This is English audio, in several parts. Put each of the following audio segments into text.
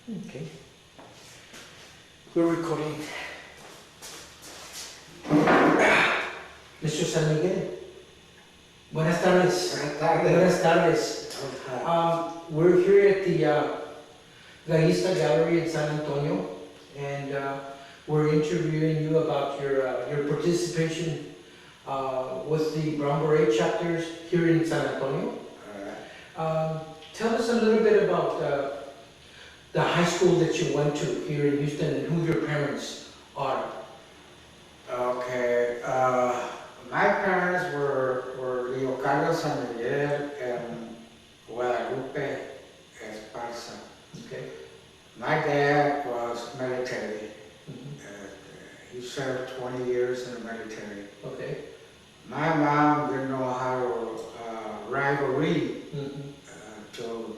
Okay. We're recording. Mr. San Miguel. Buenas tardes. Buenas tardes. Buenas tardes. We're here at the Gaista Gallery in San Antonio, and we're interviewing you about your participation with the Brown Beret chapters here in San Antonio. Tell us a little bit about the high school that you went to here in Houston and who your parents are. Okay, my parents were Leo Carlos San Miguel and Guadalupe Esparza. Okay. My dad was military. Mhm. He served 20 years in the military. Okay. My mom didn't know how to write or read Mhm. until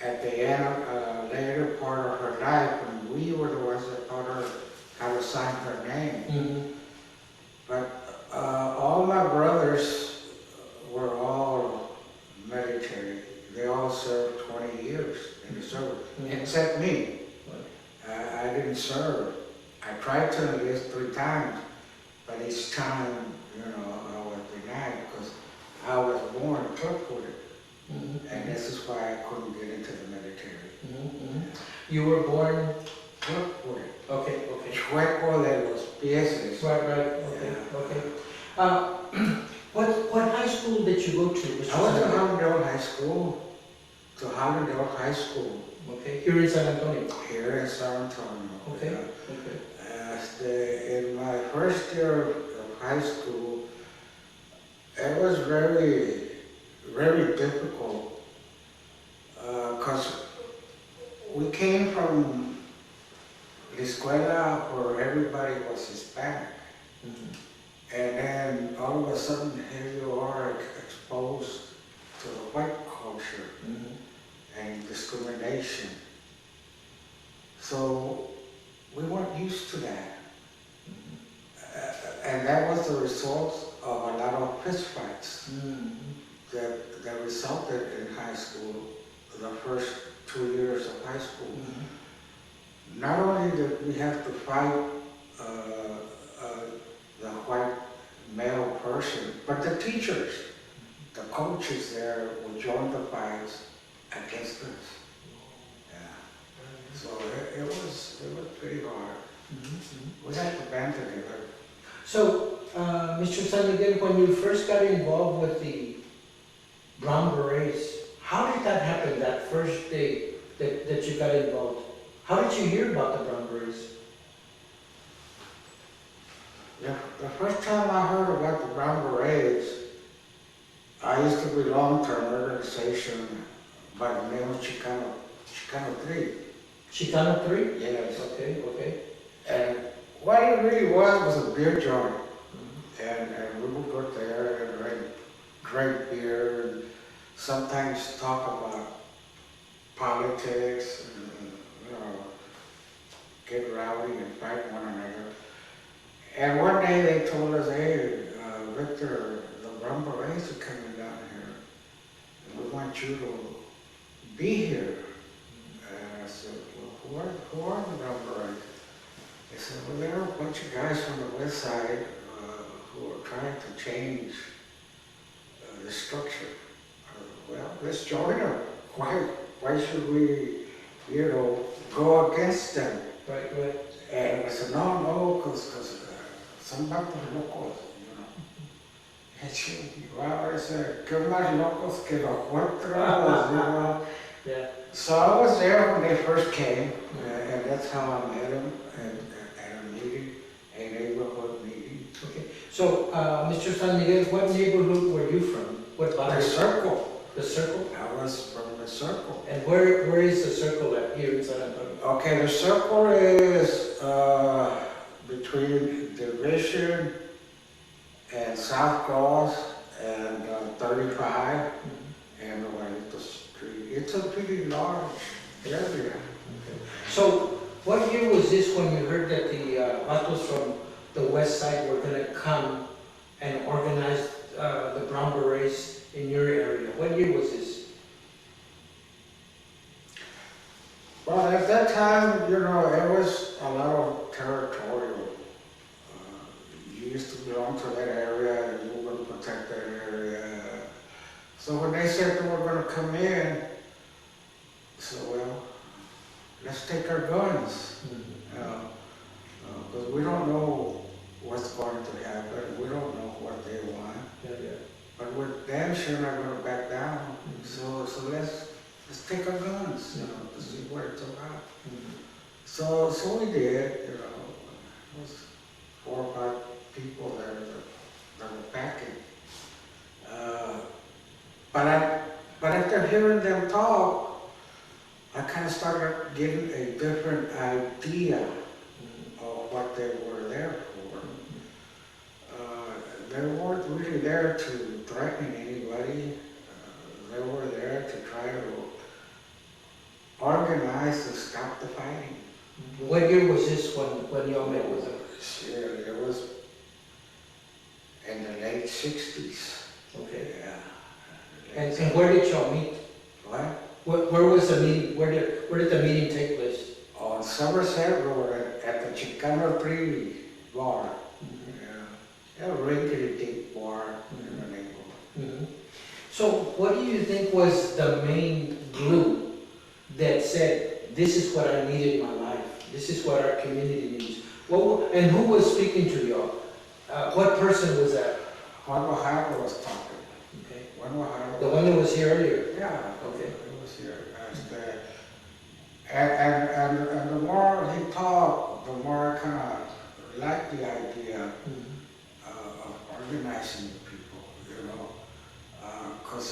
at the end, later part of her life, when we were the ones that taught her how to sign her name. Mhm. But all my brothers were all military. They all served 20 years in the service, except me. I didn't serve. I tried to enlist 3 times, but each time, I was denied because I was born crook-footed. And this is why I couldn't get into the military. You were born. Crook-footed. Okay. Okay. Chueco de los pies. Right. Okay. Yeah. Okay. What high school did you go to? Mr. I went to San Miguel? Hollandale High School. To Hollandale High School. Okay. Here in San Antonio. Here in San Antonio. Okay. In my first year of high school, it was very, very difficult because we came from the escuela where everybody was Hispanic. And then all of a sudden here you are exposed to the white culture and discrimination. So we weren't used to that. And that was the result of a lot of fistfights that resulted in high school, the first 2 years of high school. Not only did we have to fight the white male person, but the teachers, the coaches there would join the fights against us. Yeah. So it was pretty hard. We had to band together. So, Mr. San Miguel, when you first got involved with the Brown Berets, how did that happen, that first day that you got involved? How did you hear about the Brown Berets? The first time I heard about the Brown Berets, I used to belong to an organization by the name of Chicano 3. Chicano 3? Yes. Okay. And what it really was a beer joint. And we would go there and drink beer and sometimes talk about politics and, get rowdy and fight one another. And one day they told us, hey, Victor, the Brown Berets are coming down here. And we want you to be here. And I said, well, who are the Brown Berets? They said, well, there are a bunch of guys from the west side who are trying to change the structure. Well, let's join them. Why should we, go against them? Right. And I said, no, because some vatos locos, And I said, qué más locos que los otros, Yeah. So I was there when they first came, and that's how I met them at a meeting, a neighborhood meeting. Okay. So, Mr. San Miguel, what neighborhood were you from? What The barrio? Circle. The Circle? I was from the Circle. And where is the Circle at here in San Antonio? Okay, the Circle is between Division and South Cross and 35 and Juanito Street. It's a pretty large area. So, what year was this when you heard that the vatos from the west side were going to come and organize the Brown Berets in your area? What year was this? Well, at that time, it was a lot of territorial. You used to belong to that area, and you were going to protect that area. So when they said they were going to come in, so well, let's take our guns. Because we don't know what's going to happen. We don't know what they want. Yeah, yeah. But we're damn sure not going to back down. So let's take our guns, to see what it's about. So we did, It was 4 or 5 people there that were backing. But after hearing them talk, I kind of started getting a different idea of what they were there for. They weren't really there to threaten anybody. They were there to try to organize to stop the fighting. What year was this when y'all met with them? Shit, it was in the late 60s. Okay. Yeah. And where did y'all meet? What? Where was the meeting? Where did the meeting take place? On Somerset Road at the Chicano 3 bar. Yeah. A regular deep bar in the neighborhood. So what do you think was the main glue that said, this is what I need in my life, this is what our community needs? And who was speaking to y'all? What person was that? Juan Oaxaca was talking. Okay. Juan Oaxaca. The one that was here earlier? Yeah. Okay. He was here. And the more he talked, the more I kind of liked the idea of organizing the people, because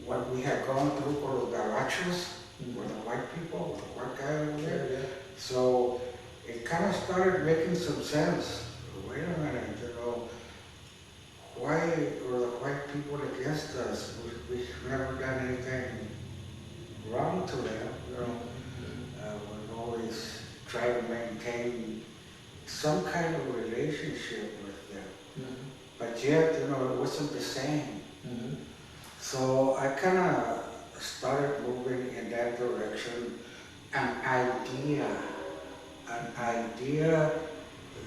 what we had gone through for the Berets, with the white people, the white guy over there. Yeah. So it kind of started making some sense. Wait a minute, why were the white people against us? We've never done anything wrong to them, we've always tried to maintain some kind of relationship with them. But yet, it wasn't the same. So I kind of started moving in that direction. An idea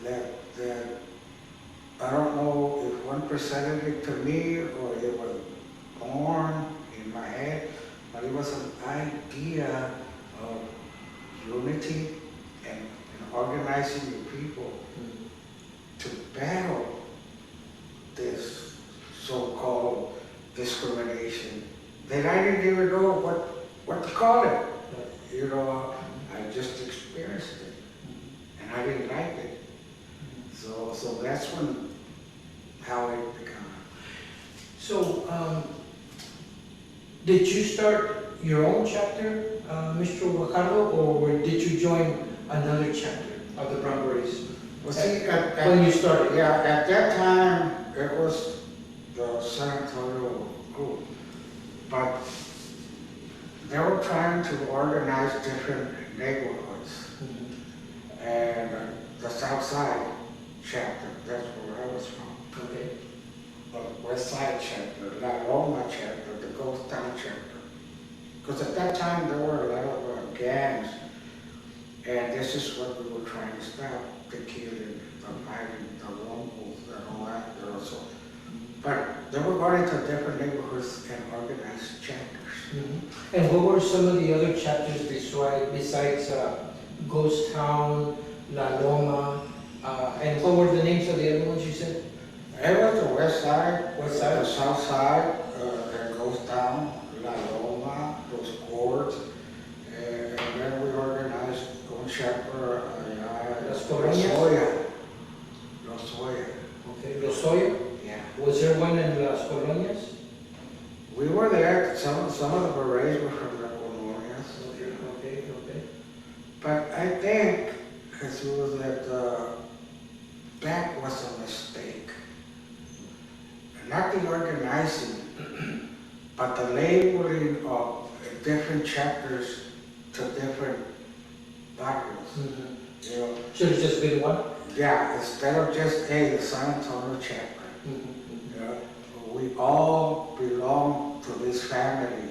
that I don't know if one presented it to me or it was born in my head, but it was an idea of unity and organizing the people to battle this so-called discrimination that I didn't even know what to call it. I just experienced it and I didn't like it. So that's how it began. So, did you start your own chapter, Mr. Ricardo, or did you join another chapter of the Brown Berets? Well, see, When you started? Yeah, at that time, it was the San Antonio group, but they were trying to organize different neighborhoods. And the South Side chapter, that's where I was from. Okay. The West Side chapter, La Loma chapter, the Ghost Town chapter. Because at that time, there were a lot of gangs, and this is what we were trying to stop, the killing, the fighting, the rumbles, and all that. But they were going to different neighborhoods and organized chapters. And what were some of the other chapters besides Ghost Town, La Loma, and what were the names of the other ones you said? It was the West Side, West Side? the South Side, that goes down, La Loma, those courts, and then we organized one chapter, Las Colonias? Lozoya. Okay, Lozoya? Yeah. Was there one in Las Colonias? We were there, some of the berets were from the Colonias. Okay. But I think, as it was that was a mistake. Not the organizing, but the labeling of different chapters to different barrios. Should have just been one? Yeah, instead of just, the San Antonio chapter. We all belong to this family.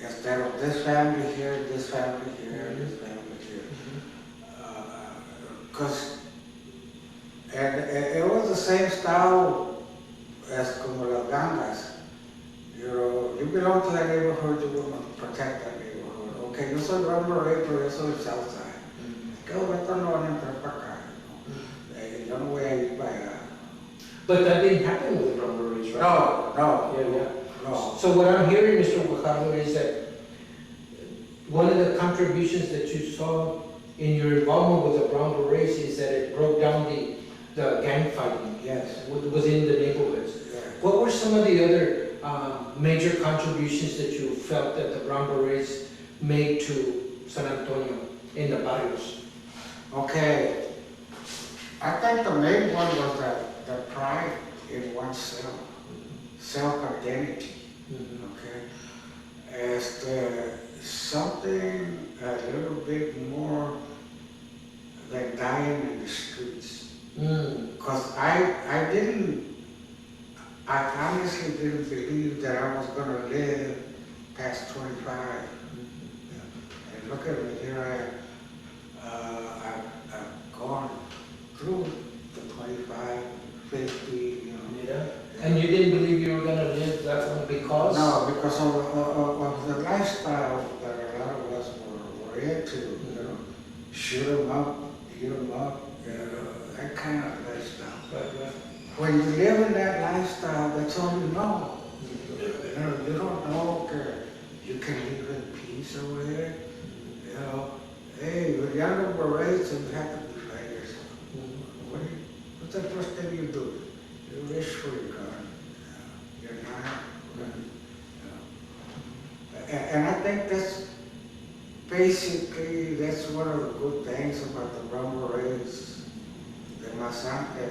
Instead of this family here, this family here, this family here. Because, and it was the same style as como las gangas. You know, you belong to that neighborhood, you want to protect that neighborhood. Okay, yo soy Rumble pero yo soy el Southside. Que ahorita no van a entrar para acá. Yo no voy a ir para allá. But that didn't happen with the Berets, right? No. Yeah. No. So what I'm hearing, Mr. Guajardo, is that one of the contributions that you saw in your involvement with the Brown Berets is that it broke down the gang fighting. Yes. Within the neighborhoods. Yeah. What were some of the other major contributions that you felt that the Brown Berets made to San Antonio in the barrios? Okay. I think the main one was that the pride in oneself, self-identity. Okay. As something a little bit more than dying in the streets. Because I honestly didn't believe that I was going to live past 25. And look at me, here I've gone through the 25, 50, you know. Yeah. And you didn't believe you were going to live that long because? No, because of the lifestyle that a lot of us were into, you know, shoot 'em up, beat 'em up, you know, that kind of lifestyle. Right. When you live in that lifestyle, that's all you know. You know, you don't know that you can live in peace over here. You know, hey, with younger berets, you have to defend yourself. What's the first thing you do? You reach for your gun. You're not. And I think that's basically, that's one of the good things about the Brown Berets, the Masante,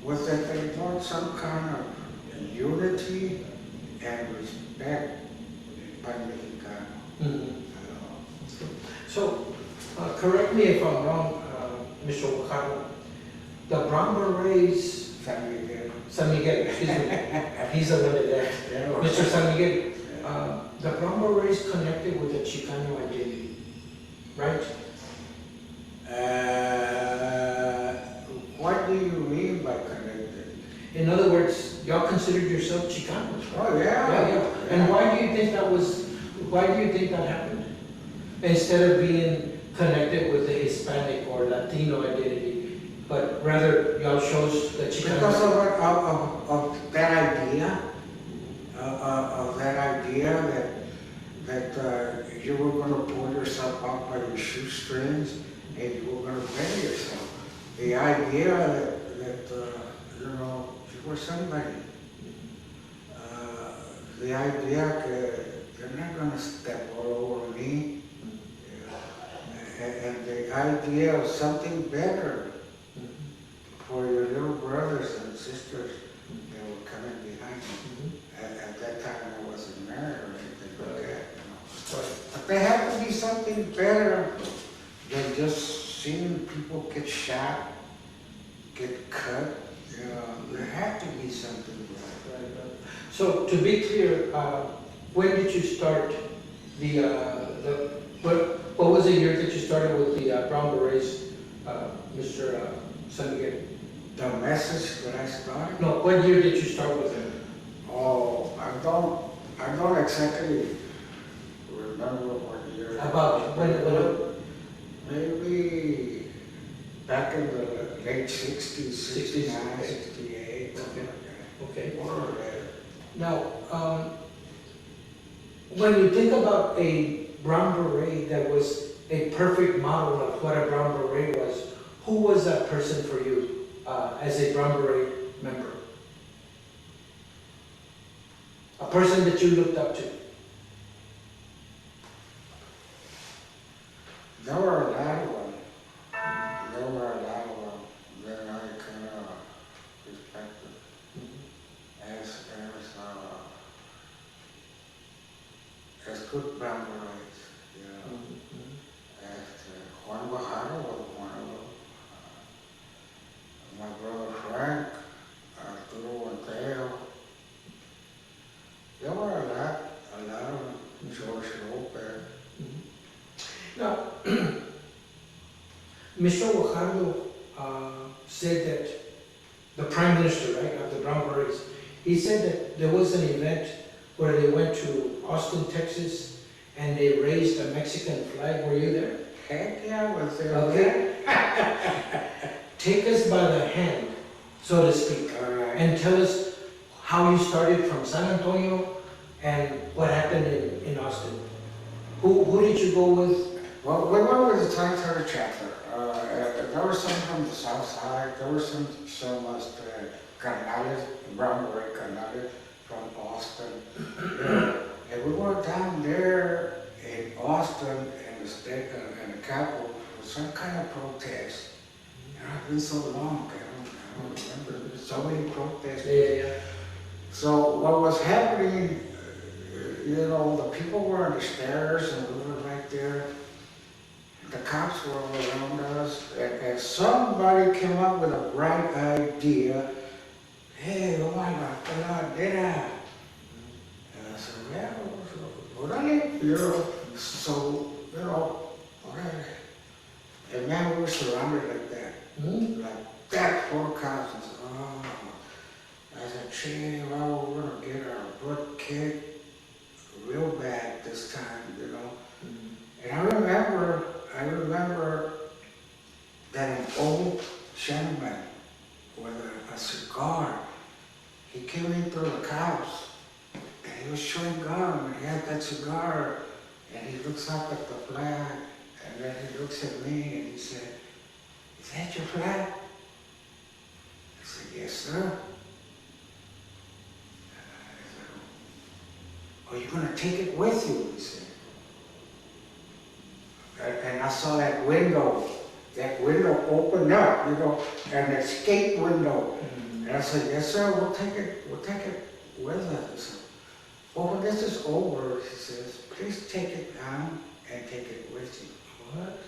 was that they brought some kind of unity and respect by Mexicano. So, correct me if I'm wrong, Mr. Guajardo, the Brown Berets, San Miguel, excuse me, he's a little there. Mr. San Miguel, the Brown Berets connected with the Chicano identity, right? What do you mean by connected? In other words, y'all considered yourself Chicanos, right? Oh, yeah. And why do you think that happened? Instead of being connected with the Hispanic or Latino identity, but rather y'all chose the Chicano. Because of that idea, that you were going to pull yourself up by your shoestrings and you were going to better yourself. The idea that you know, you were somebody. The idea that you're not going to step all over me. And the idea of something better for your little brothers and sisters that were coming behind you. At that time I wasn't married or anything like that, you know. But there had to be something better than just seeing people get shot, get cut. You know, there had to be something better. So to be clear, when did you start what was the year that you started with the Brown Berets, Mr. San Miguel? The message that I started? No, what year did you start with them? Oh, I don't exactly remember what year. About when? Maybe back in the late 60s, 69, okay. 68. Okay. More or less. Now, when you think about a Brown Beret that was a perfect model of what a Brown Beret was, who was that person for you as a Brown Beret member? A person that you looked up to? There were a lot of them. That I kind of respected as good Brown Berets, you know. Juan Guajardo was one of them. My brother Frank, Arturo Mateo. There were a lot Now, Mr. Guajardo said that the Prime Minister, right, of the Brown Berets, he said that there was an event where they went to Austin, Texas, and they raised a Mexican flag. Were you there? Heck yeah, I was there. Okay. Take us by the hand, so to speak, All right. and tell us how you started from San Antonio and what happened in Austin. Who did you go with? Well, we went with the Territory chapter. There were some from the south side. There were some carnales, brown beret carnales from Austin. And we were down there in Austin in the state in the capital for some kind of protest. And it's been so long, I don't remember. There's so many protests. Yeah. So what was happening, the people were on the stairs and we were right there. The cops were all around us, and somebody came up with a bright idea. Hey, oh my God, did I? And I said, yeah, orale, so, alright. And man, we were surrounded like that. Like that, 4 cops. And said, oh. I said, gee, well, we're gonna get our butt kicked real bad this time, And I remember that an old gentleman with a cigar, he came in through the cops and he was chewing gum and he had that cigar and he looks up at the flag and then he looks at me and he said, is that your flag? I said, yes, sir. I said, are you going to take it with you? He said. And I saw that window open up, an escape window. And I said, yes, sir, we'll take it with us. He said, well, when this is over, he says, please take it down and take it with you. What?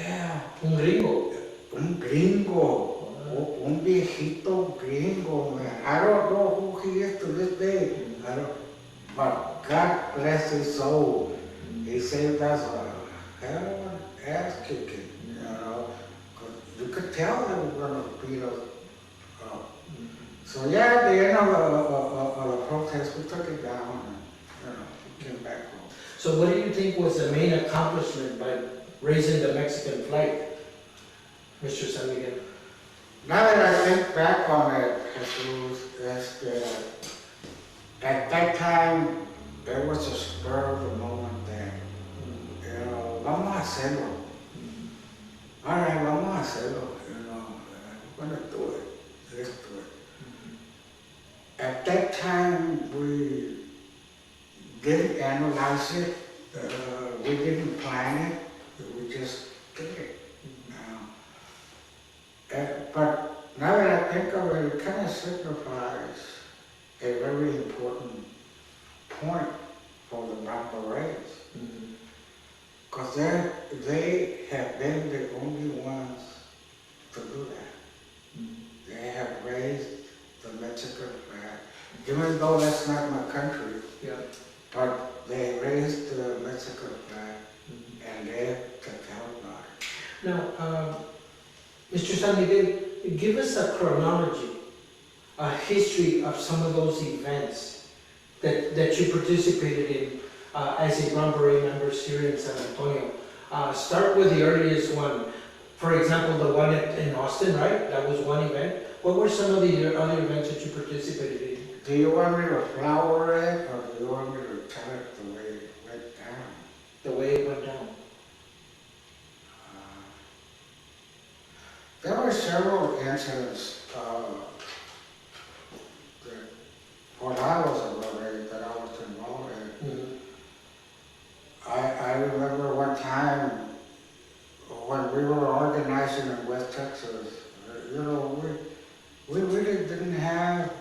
Yeah. Un gringo. Un gringo. Un viejito gringo, man. I don't know who he is to this day. But God bless his soul. He saved us a hell of an ass kicking, You could tell they were going to beat us up. So yeah, at the end of the protest, we took it down and, we came back home. So what do you think was the main accomplishment by raising the Mexican flag, Mr. San Miguel? Now that I think back on it, Jesus, at that time, there was a spur of the moment there. Vamos a hacerlo. All right, vamos a hacerlo. We're going to do it. Let's do it. At that time, we didn't analyze it. We didn't plan it. We just did it. But now that I think of it, it kind of signifies a very important point for the Brown Berets. Because they have been the only ones to do that. They have raised the Mexican flag, even though that's not my country. Yeah. But they raised the Mexican flag, and they can tell about it. Now, Mr. San Miguel, give us a chronology, a history of some of those events that you participated in as a Brown Beret member here in San Antonio. Start with the earliest one. For example, the one in Austin, right? That was one event. What were some of the other events that you participated in? Do you want me to flower it, or do you want me to tell it the way it went down? The way it went down. There were several incidents when I was a Beret that I was involved in. I remember one time when we were organizing in West Texas, we really didn't have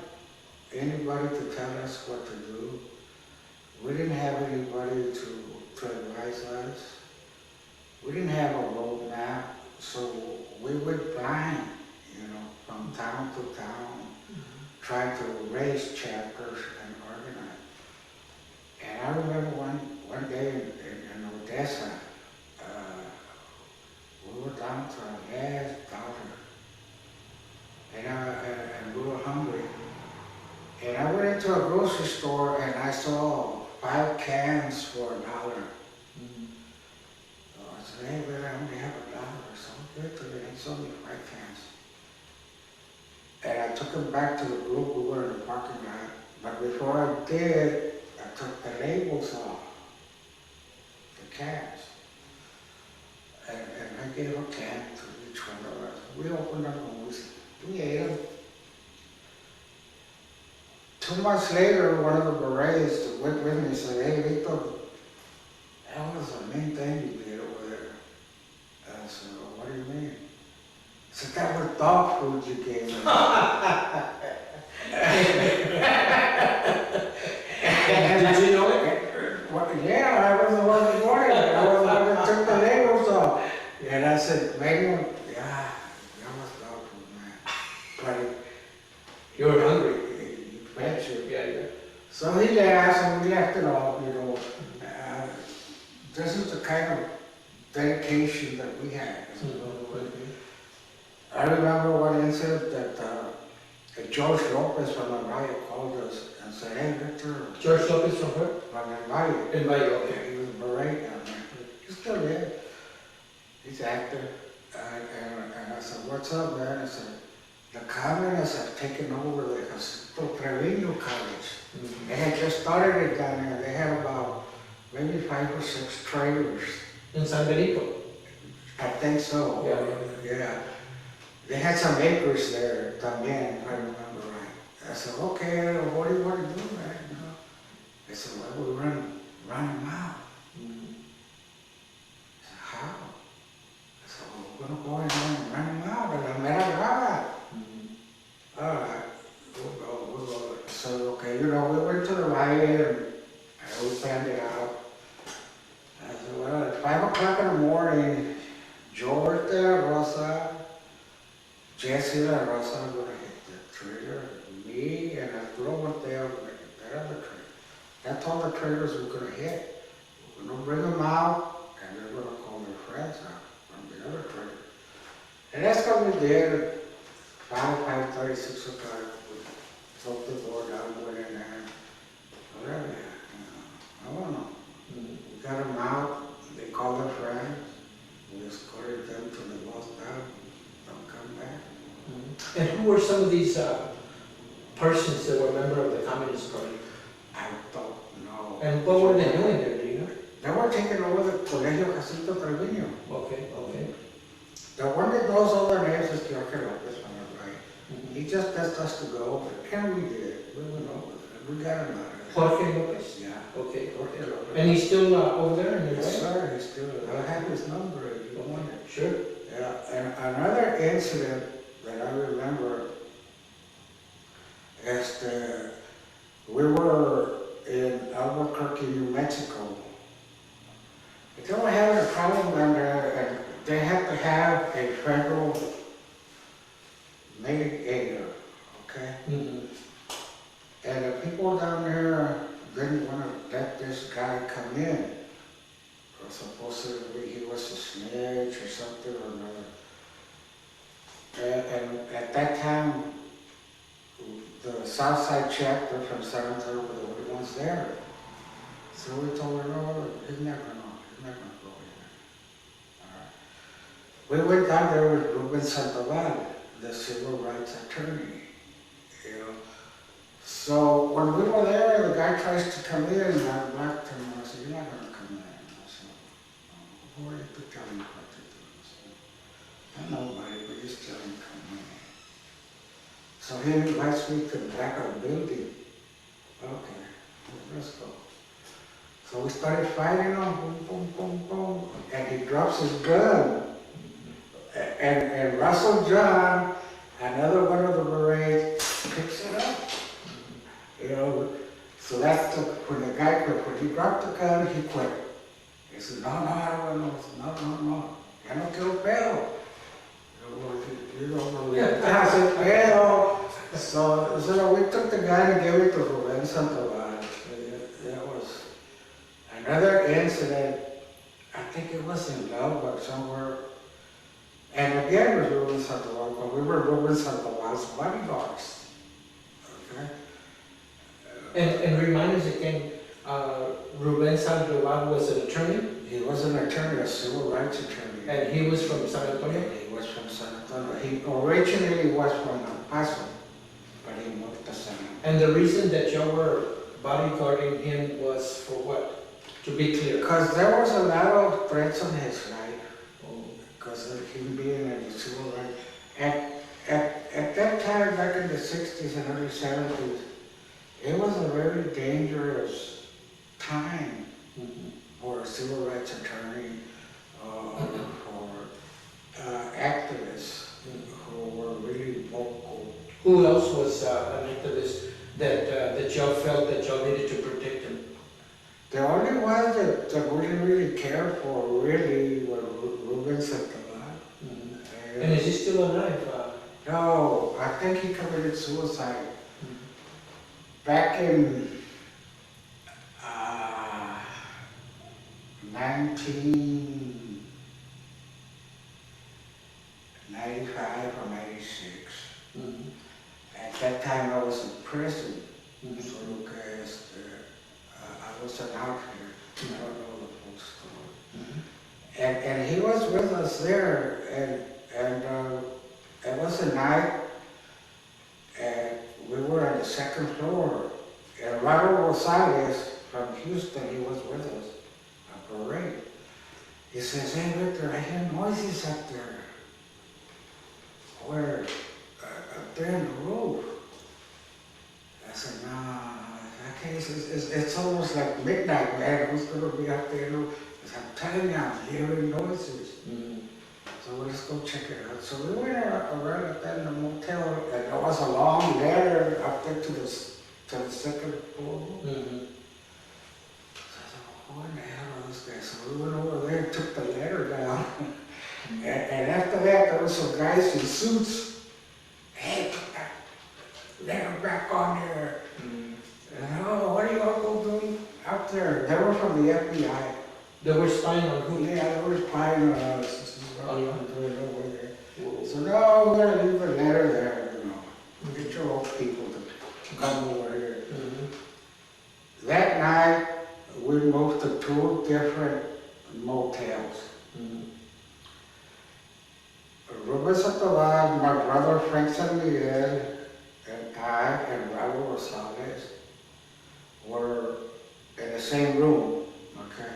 anybody to tell us what to do. We didn't have anybody to advise us. We didn't have a roadmap, so we went blind, from town to town, trying to raise chapters and organize. And I remember one day in Odessa, grocery store and I saw 5 cans for $1. So I said, hey, but I only have $1, so give it to me. He sold me 5 cans. And I took them back to the group. We were in the parking lot. But before I did, I took the labels off the cans. And I gave a can to each one of us. We opened them and we ate them. 2 months later, one of the Berets that went with me said, hey, Victor, that was the main thing you did over there. And I said, well, what do you mean? He said, that was dog food you gave me. Did you know it? Yeah, I was the one who bought it. I was the one that took the labels off. And I said, Miguel, yeah, that was dog food, man. But You were hungry. you bet you. Yeah. So he left, and we left it off, you know. This is the kind of dedication that we had. I remember one incident that George Lopez from the Valle called us and said, hey, Victor. George Lopez from where? From the Valle. In Valle, okay. He was a Beret down there. He's still there. He's active. And I said, what's up, man? I said, the communists have taken over the Jacinto Trevino College. They had just started it down there. They had about maybe 5 or 6 trailers. In San Benito? I think so. Yeah. They had some acres there también, if I remember right. I said, okay, what do you want to do, man? You know? They said, well, we run them out. I said, how? I said, well, we're going to go in there and run them out. And I met a guy. All right, we'll go. So, okay, you know, we went to the riot and we planned it out. I said, well, at 5 o'clock in the morning, George De La Rosa, Jesse De La Rosa are going to hit the trailer. Me and Arturo Mateo are going to hit that other trailer. That's all the trailers we're going to hit. We're going to bring them out, and they're going to call their friends out from the other trailer. And that's what we did. 5:30, 6 o'clock, we broke the door down, went in there, whatever, I don't know. We got them out, they called their friends, we escorted them to the bus down, don't come back. And who were some of these persons that were members of the Communist Party? I don't know. And what were they doing there, do you know? They were taking over the Colegio Jacinto Trevino. Okay. The one that knows all their names is Jorge Lopez. He just asked us to go, and we did. We went over there. We got him out of there. Jorge Lopez? Yeah. Okay. Jorge Lopez. And he's still over there in the Yes, way? sir, he's still. I have his number if you want it. Sure. Yeah, and another incident that I remember is we were in Albuquerque, New Mexico. They were having a problem down there, and they had to have a federal mitigator, okay? And the people down there didn't want to let this guy come in. Supposedly he was a snitch or something or another. And at that time, the Southside chapter from San Antonio were the only ones there. So we told her, no, he's not gonna go in there. We went down there with Ruben Sandoval, the civil rights attorney, you know. So when we were there, the guy tries to come in, and I blocked him, and I said, you're not gonna come in. I said, who are you to tell me what to do? I said, I know, buddy, but just tell him to come in. So he invites me to the back of the building. Okay, let's go. So we started fighting on, boom, boom, boom, boom, and he drops his gun. And Russell John, another one of the Berets, picks it up. You know, so that's when the guy quit. When he dropped the gun, he quit. He said, no, I don't know. No. Ya no quiero pedo. You don't believe it. I said, pedo. So we took the gun and gave it to Ruben Sandoval. That was another incident. I think it was in Lubbock somewhere. And again with Ruben Sandoval, we were Ruben Sandoval's bodyguards. Okay? And remind us again, Ruben Sandoval was an attorney, He was an attorney, a civil rights attorney. and he was from San Antonio? He was from San Antonio. He originally was from El Paso, but he moved to San Antonio. And the reason that y'all were bodyguarding him was for what? To be clear. Because there was a lot of threats on his life, because of him being in the civil rights. At that time, back in the 60s and early 70s, it was a very dangerous time for a civil rights attorney, for activists who were really vocal. Who else was an activist that y'all felt that y'all needed to protect him? The only one that we didn't really care for really was Ruben Sandoval. And is he still alive? No, I think he committed suicide back in 1995 or 96. At that time I was in prison, so because I wasn't out here. I don't know the full story. And he was with us there, and it was a night, and we were on the second floor, and Raul Rosales from Houston, he was with us, a parade. He says, "Hey Victor, I hear noises up there." Where? Up there in the roof. I said, "No, that case it's almost like midnight, man. Who's gonna be up there?" I said, "I'm telling you, I'm hearing noises." So let's go check it out. So we went around up there in the motel, and there was a long ladder up there to the second floor. So I said, "What in the hell are those guys?" So we went over there and took the ladder down. And after that, there were some guys in suits. "Hey, put that ladder back on there." And, "Oh, what are you all doing out there?" They were from the FBI. They were spying on who? Yeah, they were spying on us. This is what I'm doing over there. So no, we're gonna leave the ladder there, Get your old people to come over here. That night, we moved to 2 different motels. Ruben Sandoval, my brother Frank San Miguel, and I, and Raul Rosales were in the same room, okay?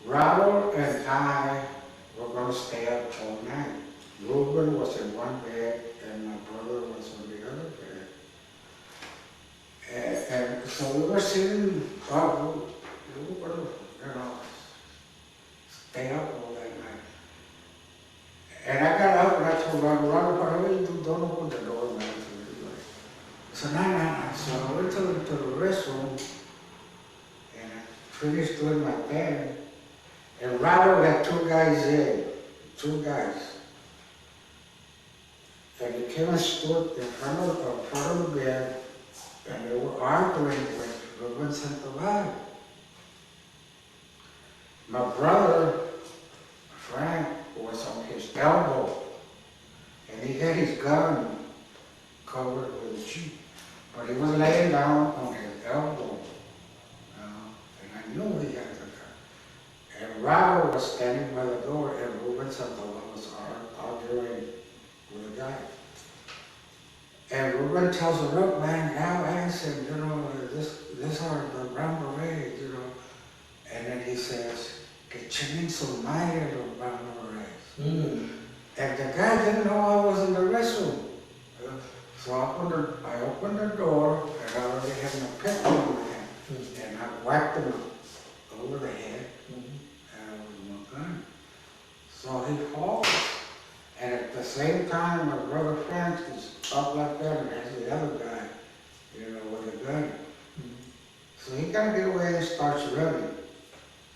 Raul and I were going to stay up all night. Ruben was in one bed, and my brother was on the other bed. And so we were sitting, we were going to, stay up all that night. And I got up and I told Raul, whatever you do, don't open the door, man. So no. So I went to the restroom, and I finished doing my bed. And Raul had 2 guys in, 2 guys. And they came and stood in front of the bed, and they were arguing with Ruben Sandoval. My brother, Frank, was on his elbow, and he had his gun covered with a sheet, but he was laying down on his elbow, and I knew he had the gun. And Raul was standing by the door, and Ruben Sandoval was arguing with the guy. And Ruben tells him, "Look, man, now ask him, this are the brown berets, And then he says, "Que chinguen su madre los brown berets." And the guy didn't know I was in the restroom. So I opened the door, and I already had my pistol in my hand. And I whacked him over the head with my gun. So he falls. And at the same time, my brother Frank is up like that, and there's the other guy, with a gun. So he got to get away and starts running.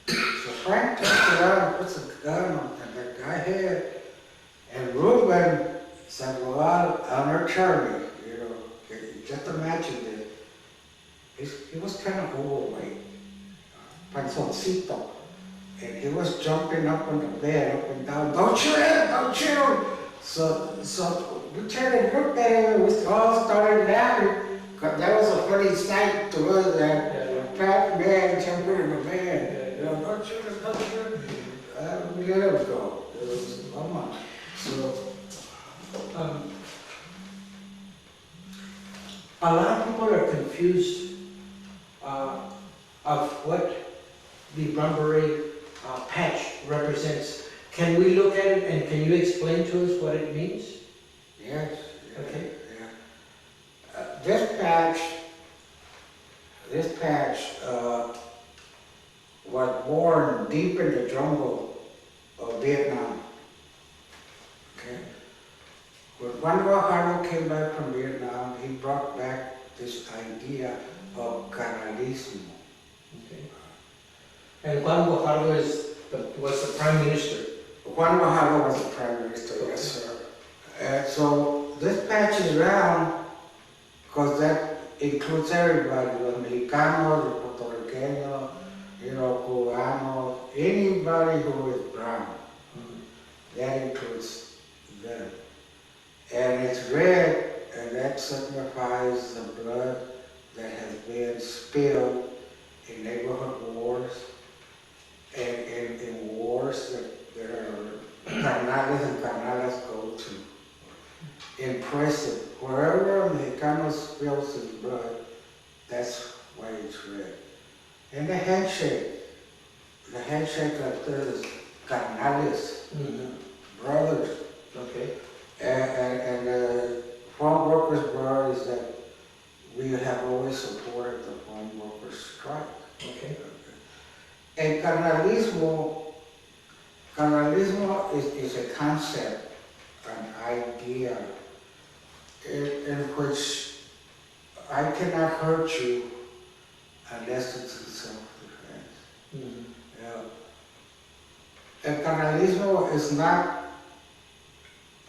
So Frank takes it out and puts a gun on that guy's head. And Ruben Sandoval, our Charlie, just imagine this. He was kind of overweight, panzoncito. And he was jumping up on the bed, up and down, "Don't shoot him, don't shoot him!" So we turned and looked at him, and we all started laughing, 'Cause that was a funny sight to us that Yeah. fat man jumping in the van. Yeah. You know, don't shoot us, don't shoot us. We let him go. It was, come on. So, Um, A lot of people are confused of what the Brown Beret patch represents. Can we look at it and can you explain to us what it means? yes. Okay. Yeah. This patch was born deep in the jungle of Vietnam. Okay. When Guadalajara came back from Vietnam, he brought back this idea of canalismo. Okay. And Juan Guajardo was the prime minister. Juan Guajardo was the prime minister, yes, sir. So this patch is round because that includes everybody, los Mexicanos, los Puerto Ricanos, you know, Cubanos, anybody who is brown. That includes them. And it's red, and that signifies the blood that has been spilled in neighborhood wars and in wars that are carnales and carnalas go to. In prison, wherever a Mexicano spills his blood, that's why it's red. And the handshake like this is carnales, brothers. Okay. And the farm workers' bar is that we have always supported the farm workers' strike. Okay. And canalismo is a concept, an idea, in which I cannot hurt you unless it's in self-defense. And canalismo is not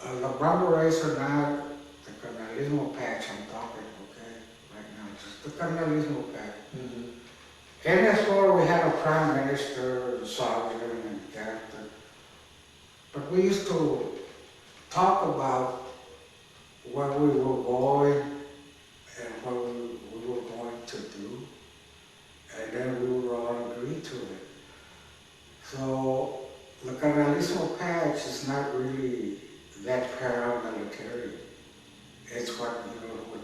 the Brown Berets are not the canalismo patch I'm talking, okay, right now, just the canalismo patch. And that's where we had a prime minister, a sergeant, and captain. But we used to talk about where we were going and what we were going to do, and then we would all agree to it. So the canalismo patch is not really that paramilitary. It's what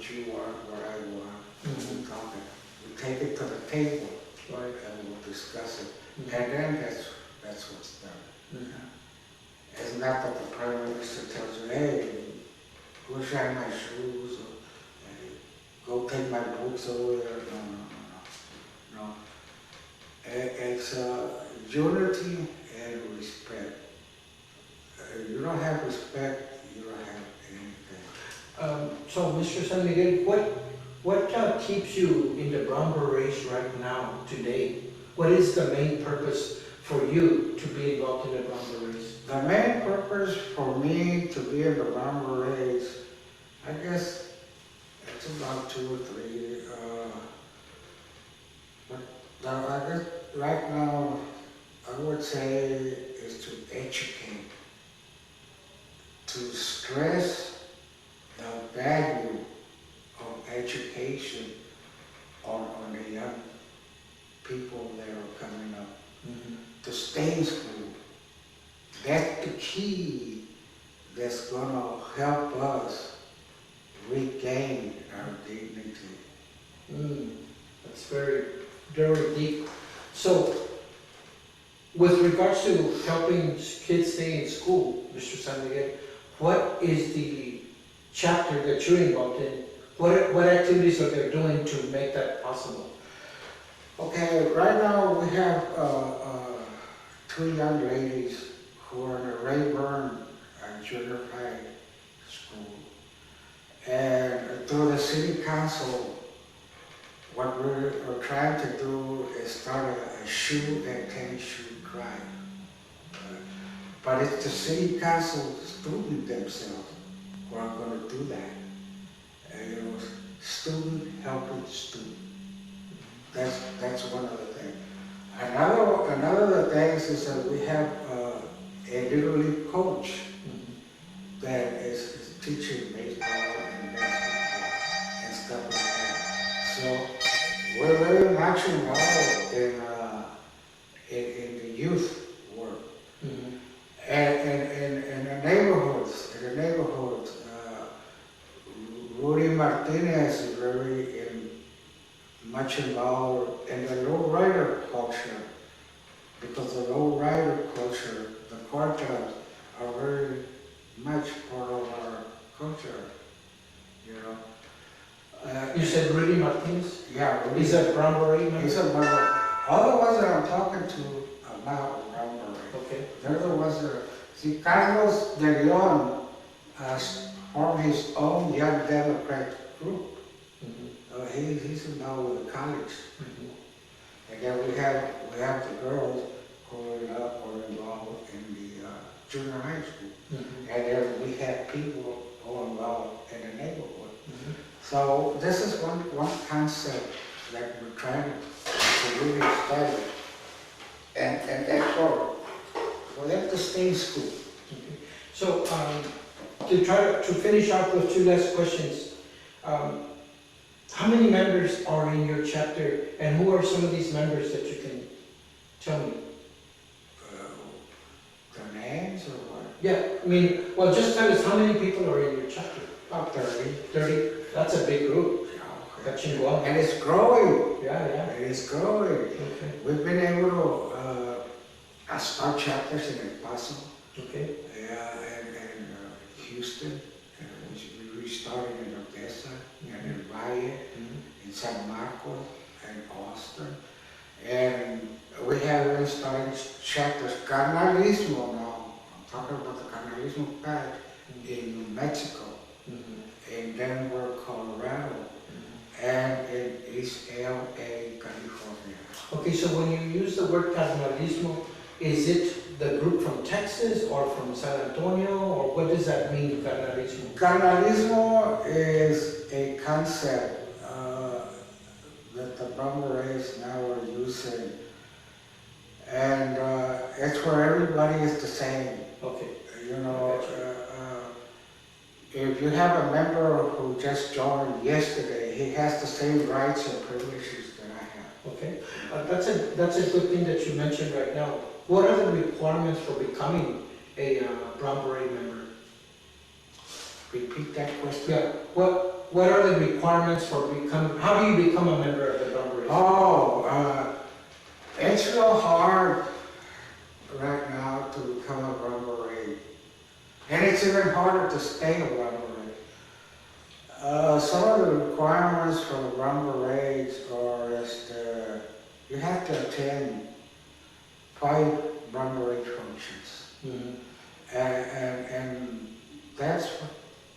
you want, what I want. We talk it. We take it to the table, right, and we'll discuss it. And then that's what's done. It's not that the prime minister tells you, hey, go shine my shoes, or hey, go take my books over there. No. It's unity and respect. You don't have respect, you don't have anything. So, Mr. San Miguel, what keeps you in the Brown Berets right now, today? What is the main purpose for you to be involved in the Brown Berets? The main purpose for me to be in the Brown Berets, I guess it's about 2 or 3. But I guess right now, I would say is to educate. To stress the value of education on the young people that are coming up. To stay in school. That's the key that's going to help us regain our dignity. That's very, very deep. So, with regards to helping kids stay in school, Mr. San Miguel, what is the chapter that you're involved in? What activities are they doing to make that possible? Okay, right now we have 2 young ladies who are in the Rayburn Junior High School. And through the city council, what we're trying to do is start a shoe and tennis shoe drive. But it's the city council students themselves who are going to do that. Student helping student. That's one of the things. Another of the things is that we have a little league coach that is teaching baseball and basketball and stuff like that. very much involved in the youth work. Mhm. And in the neighborhoods, Rudy Martinez is very much involved in the lowrider culture, because the lowrider culture, the cartels are very much part of our culture, you know. You said Rudy Martinez? Yeah, Rudy. He's a brown beret member? He's a brother. All the ones that I'm talking to about Brown Beret, Okay. they're the ones that, see, Carlos de Leon has formed his own young Democrat group. Mhm. He's involved with the college. Mhm. And then we have the girls growing up or involved in the junior high school. Mhm. And then we have people who are involved in the neighborhood. Mhm. So this is one concept that we're trying to really establish. And that's for them to stay in school. Okay. So, to finish off with two last questions, how many members are in your chapter, and who are some of these members that you can tell me? The names or what? Yeah, I mean, well, just tell us how many people are in your chapter? About 30. 30? That's a big group. That you go. And it's growing. Yeah, yeah. It is growing. Okay, We've been able to start chapters in El Paso, okay. and Houston, and we restarted in Odessa, and in Valle, Mhm. in San Marcos, and Austin. And we have been starting chapters, Carnalismo now, I'm talking about the Carnalismo patch in New Mexico, Mhm. in Denver, Colorado, Mhm. and in East LA, California. Okay, so when you use the word carnalismo, is it the group from Texas or from San Antonio, or what does that mean, carnalismo? Carnalismo is a concept that the Brown Berets now are using, and it's where everybody is the same. Okay. You know, if you have a member who just joined yesterday, he has the same rights and privileges that I have. Okay, that's a good thing that you mentioned right now. What are the requirements for becoming a Brown Beret member? Repeat that question. Yeah, what are the requirements for becoming, how do you become a member of the Brown Beret? Oh, it's real hard right now to become a Brown Beret. And it's even harder to stay a Brown Beret. Some of the requirements for the Brown Berets are you have to attend 5 Brown Beret functions. Mhm. And that's,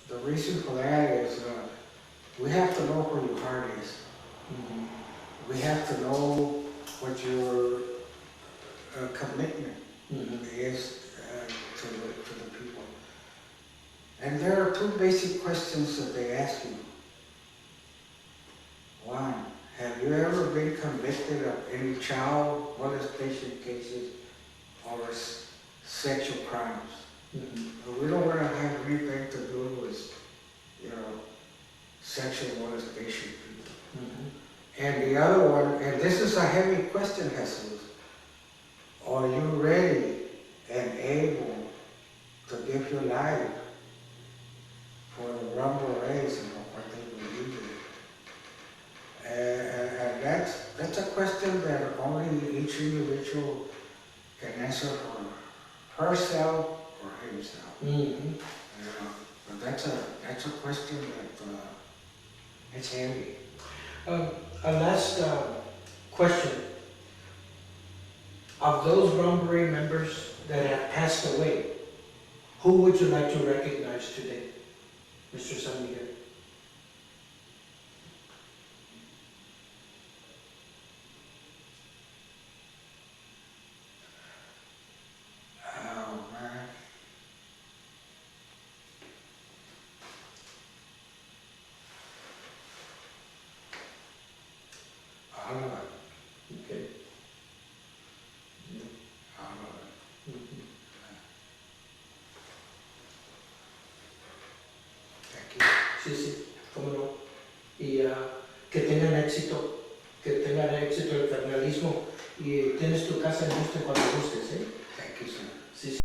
the reason for that is we have to know where your heart is. Mhm. We have to know what your commitment Mhm. is to the people. And there are 2 basic questions that they ask you. One, have you ever been convicted of any child molestation cases or sexual crimes? Mhm. We don't want to have anything to do with, sexual molestation people. Mhm. And the other one, and this is a heavy question, Jesus, are you ready and able to give your life for the Brown Berets and what they believe in? And that's a question that only each individual can answer for herself or himself. Mhm. But that's a question that it's heavy. A last question. Of those Brown Beret members that have passed away, who would you like to recognize today, Mr. San Miguel? Oh man. All of it. Okay. All of it. Mhm. Thank you. Sí, sí, cómo no. Y que tengan éxito Que tengan éxito el carnalismo y tienes tu casa en Houston cuando gustes, ¿eh? Thank you, sir.